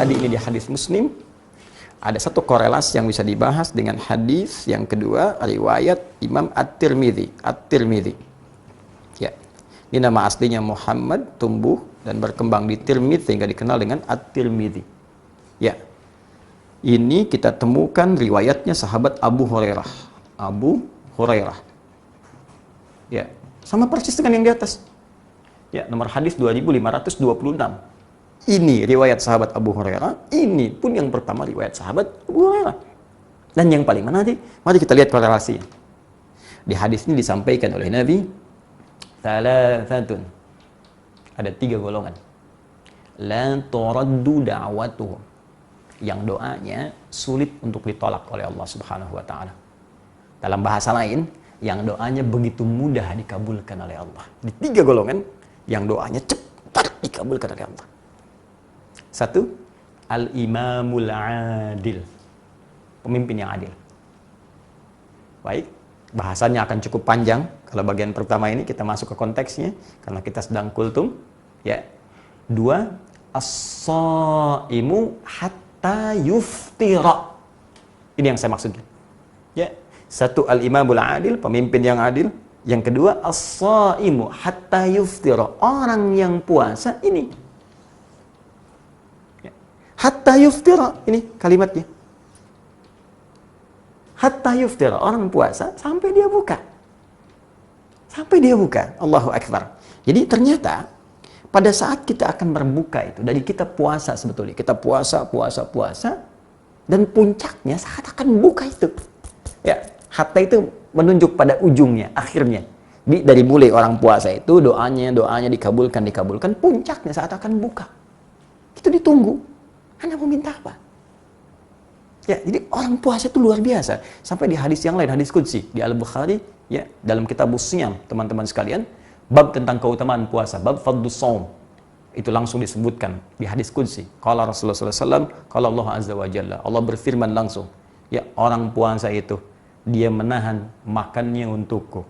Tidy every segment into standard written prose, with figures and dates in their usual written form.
tadi ini di hadis Muslim, ada satu korelasi yang bisa dibahas dengan hadis yang kedua, riwayat Imam At-Tirmidzi. Ya. Ini nama aslinya Muhammad, tumbuh dan berkembang di Tirmidzi sehingga dikenal dengan At-Tirmidzi. Ya. Ini kita temukan riwayatnya sahabat Abu Hurairah. Ya, sama persis dengan yang di atas. Ya, nomor hadis 2526. Ini riwayat sahabat Abu Hurairah, ini pun yang pertama riwayat sahabat Abu Hurairah. Dan yang paling mana nih? Mari kita lihat korelasinya. Di hadis ini disampaikan oleh Nabi, thalathatun. Ada 3 golongan. La turaddu da'watuhum. Yang doanya sulit untuk ditolak oleh Allah Subhanahu wa taala. Dalam bahasa lain, yang doanya begitu mudah dikabulkan oleh Allah. Di 3 golongan yang doanya cepat dikabulkan oleh Allah. 1, al-imamul adil, pemimpin yang adil. Baik, bahasanya akan cukup panjang. Kalau bagian pertama ini kita masuk ke konteksnya, karena kita sedang kultum. Ya. 2, as-shaimu hatta yuftira. Ini yang saya maksudkan. Ya. 1, al-imamul adil, pemimpin yang adil. Yang kedua, as-shaimu hatta yuftira, orang yang puasa ini. Hatta yuftira, ini kalimatnya. Hatta yuftira, orang puasa sampai dia buka. Sampai dia buka. Allahu Akbar. Jadi ternyata pada saat kita akan berbuka itu, dari kita puasa sebetulnya, kita puasa, dan puncaknya saat akan buka itu. Ya, hatta itu menunjuk pada ujungnya, akhirnya. Dari mulai orang puasa itu doanya dikabulkan, puncaknya saat akan buka. Itu ditunggu. Anda mau minta apa? Ya, jadi orang puasa itu luar biasa. Sampai di hadis yang lain, hadis qudsi di Al-Bukhari, ya, dalam kitab Shiyam, teman-teman sekalian, bab tentang keutamaan puasa, bab fadlus shaum. Itu langsung disebutkan di hadis qudsi. Qala Rasulullah sallallahu alaihi wasallam, qala Allah azza wa jalla. Allah berfirman langsung, ya, orang puasa itu dia menahan makannya untukku,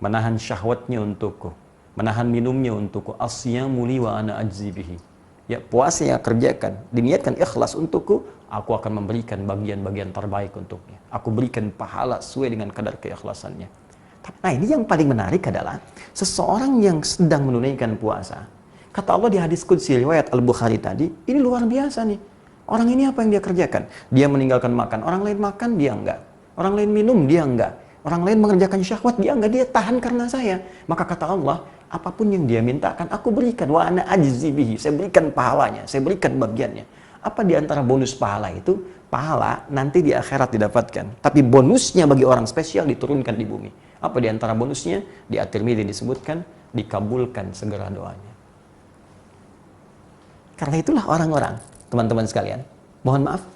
menahan syahwatnya untukku, menahan minumnya untukku. Asyamu li wa ana ajzi bihi. Ya, puasa yang kerjakan, diniatkan ikhlas untukku, aku akan memberikan bagian-bagian terbaik untuknya. Aku berikan pahala sesuai dengan kadar keikhlasannya. Nah, ini yang paling menarik adalah seseorang yang sedang menunaikan puasa. Kata Allah di hadis qudsi riwayat Al-Bukhari tadi, ini luar biasa nih. Orang ini apa yang dia kerjakan? Dia meninggalkan makan. Orang lain makan, dia enggak. Orang lain minum, dia enggak. Orang lain mengerjakan syahwat, dia enggak. Dia tahan karena saya. Maka kata Allah, apapun yang dia mintakan, aku berikan. Wa ana ajzi bihi. Saya berikan pahalanya, saya berikan bagiannya. Apa di antara bonus pahala itu? Pahala nanti di akhirat didapatkan. Tapi bonusnya bagi orang spesial diturunkan di bumi. Apa di antara bonusnya? Di At-Tirmidzi disebutkan, dikabulkan segera doanya. Karena itulah orang-orang, teman-teman sekalian, mohon maaf,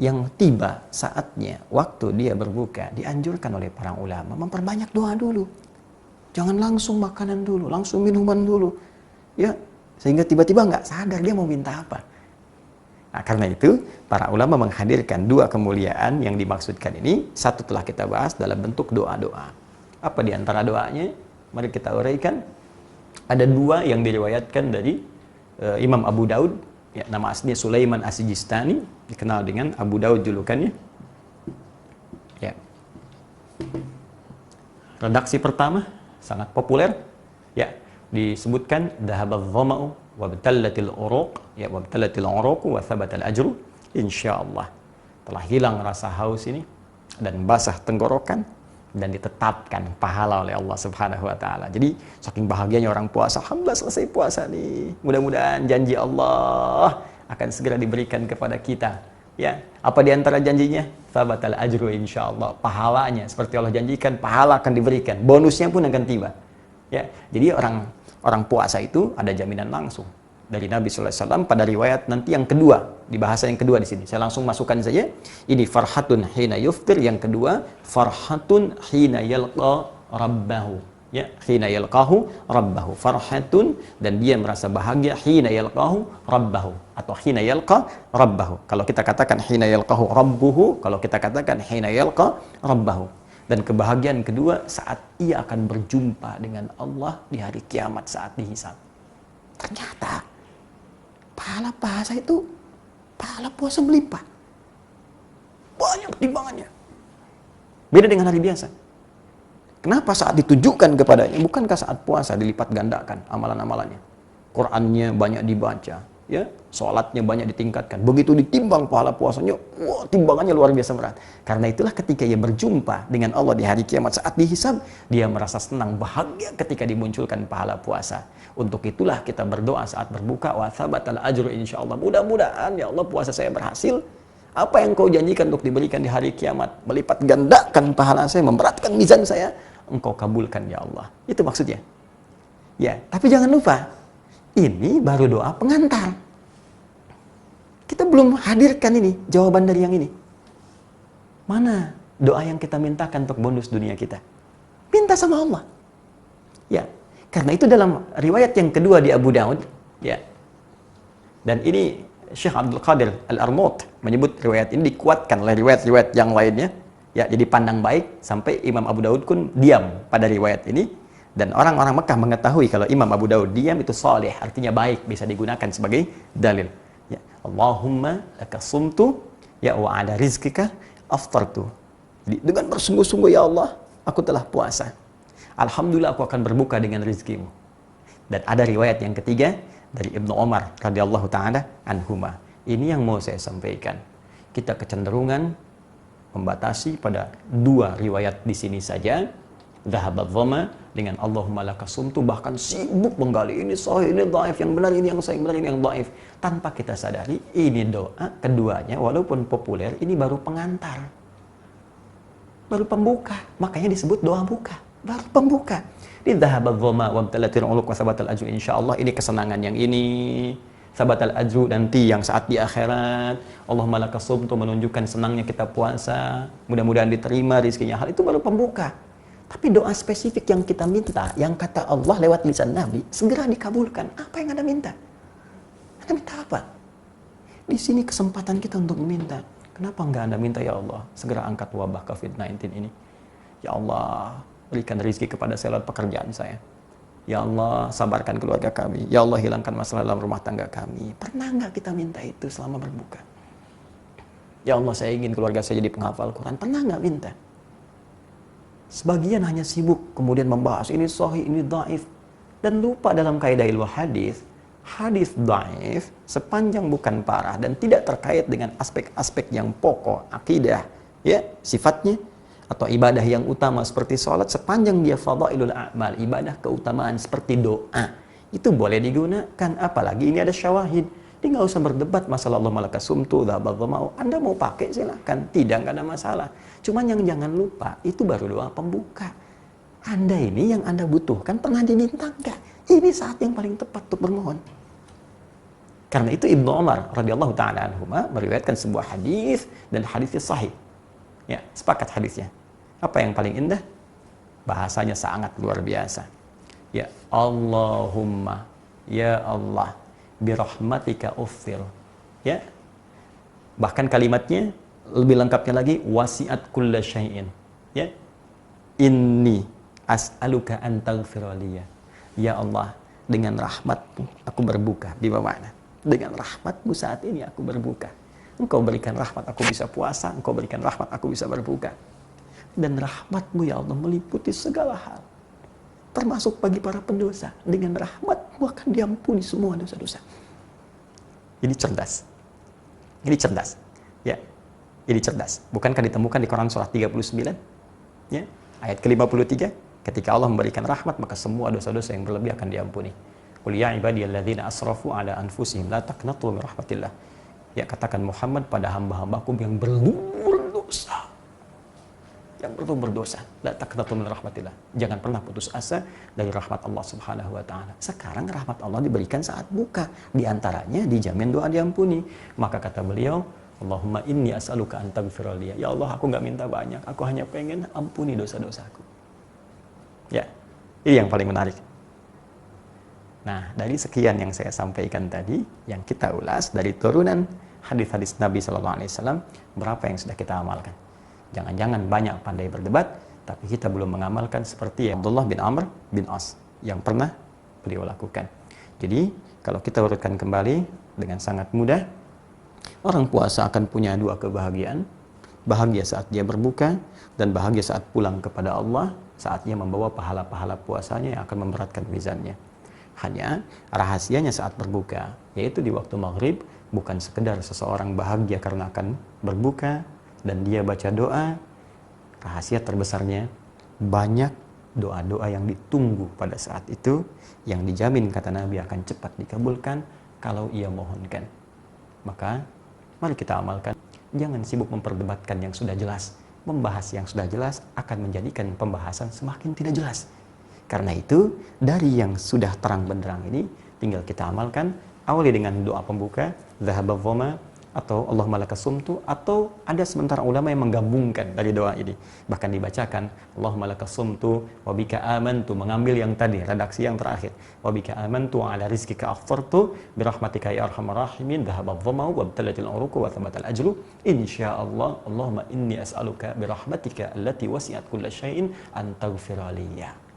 yang tiba saatnya waktu dia berbuka, dianjurkan oleh para ulama memperbanyak doa dulu. Jangan langsung makanan dulu, langsung minuman dulu. Ya, sehingga tiba-tiba nggak sadar dia mau minta apa. Nah, karena itu para ulama menghadirkan 2 kemuliaan yang dimaksudkan ini. 1 telah kita bahas dalam bentuk doa-doa. Apa di antara doanya? Mari kita uraikan. Ada 2 yang diriwayatkan dari Imam Abu Daud. Ya, nama aslinya Sulaiman As-Sijistani, dikenal dengan Abu Daud julukannya. Ya. Redaksi pertama sangat populer. Ya, disebutkan dhahabadh dhama'u wa batallatil uruq, ya, wa batallatil uruq wa thabatal ajru. Insyaallah telah hilang rasa haus ini dan basah tenggorokan dan ditetapkan pahala oleh Allah Subhanahu wa taala. Jadi saking bahagianya orang puasa, alhamdulillah selesai puasa nih. Mudah-mudahan janji Allah akan segera diberikan kepada kita. Ya, apa di antara janjinya? Tsabatal ajru insyaallah. Pahalanya seperti Allah janjikan, pahala akan diberikan. Bonusnya pun akan tiba. Ya, jadi orang puasa itu ada jaminan langsung dari Nabi sallallahu alaihi wasallam pada riwayat nanti yang kedua, di bahasa yang kedua di sini. Saya langsung masukkan saja. Ini farhatun hina yuftir, yang kedua farhatun hina yalqa rabbahu. Ya, hina yalqahu rabbahu. Farhatun, dan dia merasa bahagia hina yalqahu rabbahu atau hina yalqa rabbahu. Kalau kita katakan hina yalqahu rabbuhu, kalau kita katakan hina yalqa rabbahu. Dan kebahagiaan kedua saat ia akan berjumpa dengan Allah di hari kiamat saat dihisab. Ternyata pahala puasa itu pahala puasa melimpah. Banyak timbangannya. Beda dengan hari biasa. Kenapa saat ditujukan kepadanya? Bukankah saat puasa dilipat gandakan amalan-amalannya? Qur'annya banyak dibaca, ya, sholatnya banyak ditingkatkan. Begitu ditimbang pahala puasanya, wah, timbangannya luar biasa berat. Karena itulah ketika ia berjumpa dengan Allah di hari kiamat saat dihisab, dia merasa senang, bahagia ketika dimunculkan pahala puasa. Untuk itulah kita berdoa saat berbuka, wa tsabatal ajru insyaallah. Mudah-mudahan ya Allah puasa saya berhasil. Apa yang kau janjikan untuk diberikan di hari kiamat, melipat gandakan pahala saya, memberatkan mizan saya, engkau kabulkan ya Allah. Itu maksudnya. Ya, tapi jangan lupa, ini baru doa pengantar. Kita belum hadirkan ini, jawaban dari yang ini. Mana doa yang kita mintakan untuk bonus dunia kita? Minta sama Allah. Ya, karena itu dalam riwayat yang kedua di Abu Daud, ya. Dan ini Syekh Abdul Qadir Al-Armut menyebut riwayat ini dikuatkan oleh riwayat-riwayat yang lainnya. Ya, jadi pandang baik sampai Imam Abu Daud pun diam pada riwayat ini. Dan orang-orang Mekah mengetahui kalau Imam Abu Daud diam itu saleh, artinya baik, bisa digunakan sebagai dalil. Ya, Allahumma laka sumtu ya wa ala rizqika aftartu. Jadi dengan bersungguh-sungguh ya Allah, aku telah puasa. Alhamdulillah aku akan berbuka dengan rizkimu. Dan ada riwayat yang ketiga dari Ibnu Umar radhiyallahu taala anhuma. Ini yang mau saya sampaikan. Kita kecenderungan membatasi pada dua riwayat di sini saja. Dhahabat dhama dengan Allahumma laka sumtu, bahkan sibuk menggali ini sahih, ini dhaif, yang benar ini yang sahih, benar ini yang dhaif, tanpa kita sadari ini doa keduanya walaupun populer ini baru pengantar. Baru pembuka. Makanya disebut doa buka. Baru pembuka. Di dhahabat dhama wa amtalatil uluq wa sabatal ajru insyaallah, ini kesenangan yang ini. Sabatal ajru nanti yang saat di akhirat. Allahumma laka sumtu menunjukkan senangnya kita puasa. Mudah-mudahan diterima rezekinya. Hal itu baru pembuka. Tapi doa spesifik yang kita minta, yang kata Allah lewat lisan Nabi, segera dikabulkan. Apa yang Anda minta? Anda minta apa? Di sini kesempatan kita untuk meminta. Kenapa enggak Anda minta, ya Allah, segera angkat wabah COVID-19 ini. Ya Allah, berikan rezeki kepada saya lewat pekerjaan saya. Ya Allah, sabarkan keluarga kami. Ya Allah, hilangkan masalah dalam rumah tangga kami. Pernah enggak kita minta itu selama berbuka? Ya Allah, saya ingin keluarga saya jadi penghafal Quran. Pernah enggak minta? Sebagian hanya sibuk kemudian membahas ini sahih, ini dhaif, dan lupa dalam kaidah ilmu hadis, hadis dhaif sepanjang bukan parah dan tidak terkait dengan aspek-aspek yang pokok akidah, ya, sifatnya atau ibadah yang utama seperti sholat, sepanjang dia fadhailul a'mal, ibadah keutamaan seperti doa, itu boleh digunakan. Apalagi ini ada syawahid. Dia nggak usah berdebat masalah Allah malaka sumtu, dhahabat dhama'u. Anda mau pakai silakan, tidak ada masalah. Cuman yang jangan lupa, itu baru doa pembuka. Anda ini yang Anda butuhkan pernah diminta nggak? Ini saat yang paling tepat untuk bermohon. Karena itu Ibnu Umar radhiyallahu taala anhuma meriwayatkan sebuah hadis dan hadisnya sahih. Ya, sepakat hadisnya. Apa yang paling indah? Bahasanya sangat luar biasa. Ya Allahumma, ya Allah, birahmatika uffir. Ya. Bahkan kalimatnya lebih lengkapnya lagi, wasi'at kulla syai'in. Ya. Inni as'aluka an taghfira liya. Ya Allah, dengan rahmatmu aku berbuka. Di mana? Dengan rahmatmu saat ini aku berbuka. Engkau berikan rahmat aku bisa puasa, engkau berikan rahmat aku bisa berbuka. Dan rahmatmu ya Allah meliputi segala hal, termasuk bagi para pendosa. Dengan rahmatmu akan diampuni semua dosa-dosa. Ini cerdas. Ini cerdas. Ya. Ini cerdas. Bukankah ditemukan di Quran surah 39? Ya. Ayat ke-53, ketika Allah memberikan rahmat, maka semua dosa-dosa yang berlebih akan diampuni. Qul ya ibadiyalladzina asrafu ala anfusihim la taqnatu min rahmatillah. Ya, katakan Muhammad pada hamba-hambaku yang berdosa. Yang berdosa, la taqnatu min rahmatillah. Jangan pernah putus asa dari rahmat Allah Subhanahu wa taala. Sekarang rahmat Allah diberikan saat buka, di antaranya dijamin doa diampuni. Maka kata beliau, Allahumma inni as'aluka an taghfira li. Ya Allah, aku enggak minta banyak, aku hanya pengen ampuni dosa-dosaku. Ya. Ini yang paling menarik. Nah, dari sekian yang saya sampaikan tadi, yang kita ulas dari turunan hadis-hadis Nabi sallallahu alaihi wasallam, berapa yang sudah kita amalkan? Jangan-jangan banyak pandai berdebat, tapi kita belum mengamalkan seperti Abdullah bin Amr bin As yang pernah beliau lakukan. Jadi, kalau kita urutkan kembali dengan sangat mudah, Orang puasa akan punya dua kebahagiaan, bahagia saat dia berbuka dan bahagia saat pulang kepada Allah saat dia membawa pahala-pahala puasanya yang akan memberatkan mizannya. Hanya rahasianya saat berbuka, yaitu di waktu maghrib, bukan sekedar seseorang bahagia karena akan berbuka dan dia baca doa. Rahasia terbesarnya, banyak doa-doa yang ditunggu pada saat itu, yang dijamin kata Nabi akan cepat dikabulkan kalau ia mohonkan. Maka mari kita amalkan. Jangan sibuk memperdebatkan yang sudah jelas. Membahas yang sudah jelas akan menjadikan pembahasan semakin tidak jelas. Karena itu, dari yang sudah terang benderang ini, tinggal kita amalkan. Awali dengan doa pembuka, Dhahaba dhama, atau Allahumma lakas sumtu, atau ada sementara ulama yang menggabungkan dari doa ini. Bahkan dibacakan, Allahumma lakas sumtu, wabika amantu, mengambil yang tadi, redaksi yang terakhir. Wabika amantu, ala rizkika akhfartu, birahmatika ya arhamar rahimin, dhahaba dhama, wabtalatil uruku, wa thabatal ajlu, insyaallah, Allahumma inni as'aluka birahmatika allati wasi'at kulla syai'in, an taghfiraliyya.